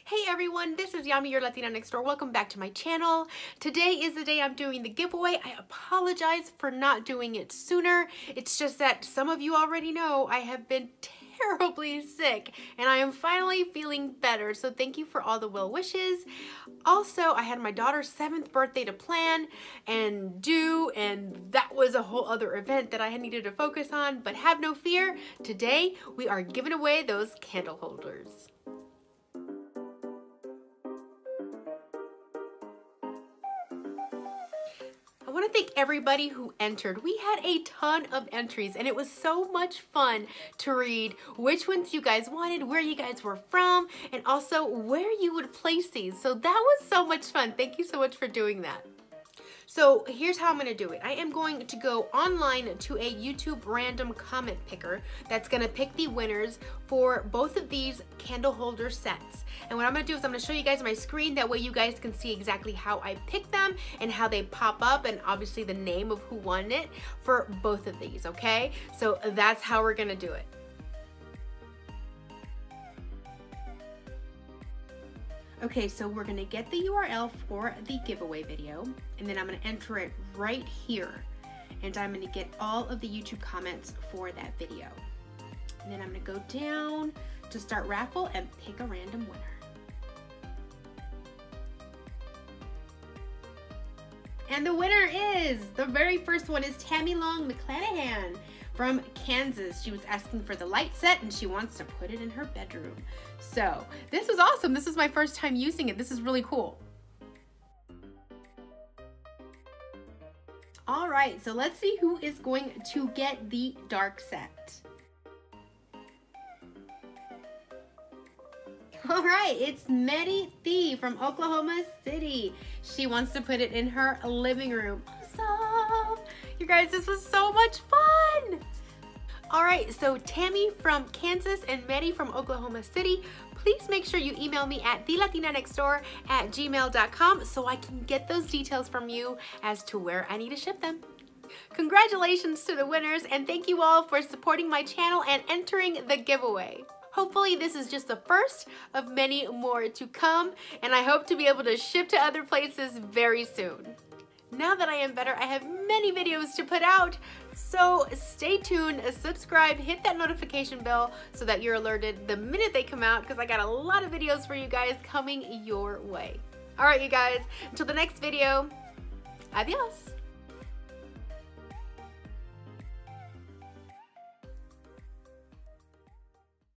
Hey everyone, this is Yami, your Latina next door. Welcome back to my channel. Today is the day I'm doing the giveaway. I apologize for not doing it sooner. It's just that some of you already know I have been terribly sick and I am finally feeling better. So thank you for all the well wishes. Also, I had my daughter's 7th birthday to plan and do, and that was a whole other event that I had needed to focus on. But have no fear, today we are giving away those candle holders. I want to thank everybody who entered. We had a ton of entries and it was so much fun to read which ones you guys wanted, where you guys were from, and also where you would place these. So that was so much fun. Thank you so much for doing that. So here's how I'm going to do it. I am going to go online to a YouTube random comment picker that's going to pick the winners for both of these candle holder sets. And what I'm going to do is I'm going to show you guys my screen. That way you guys can see exactly how I pick them and how they pop up, and obviously the name of who won it for both of these, okay? So that's how we're going to do it. Okay, so we're gonna get the URL for the giveaway video, and then I'm gonna enter it right here. And I'm gonna get all of the YouTube comments for that video. And then I'm gonna go down to start raffle and pick a random winner. And the winner is, the very first one is Tammy Long McClanahan from Kansas. She was asking for the light set and she wants to put it in her bedroom. So this was awesome. This is my first time using it. This is really cool. All right, so let's see who is going to get the dark set. All right, it's Medi Thee from Oklahoma City. She wants to put it in her living room. Awesome. You guys, this was so much fun. All right, so Tammy from Kansas and Medi from Oklahoma City, please make sure you email me at thelatinanextdoor@gmail.com so I can get those details from you as to where I need to ship them. Congratulations to the winners, and thank you all for supporting my channel and entering the giveaway. Hopefully this is just the first of many more to come, and I hope to be able to ship to other places very soon. Now that I am better, I have many videos to put out, so stay tuned, subscribe, hit that notification bell so that you're alerted the minute they come out, because I got a lot of videos for you guys coming your way. All right, you guys, until the next video, adios.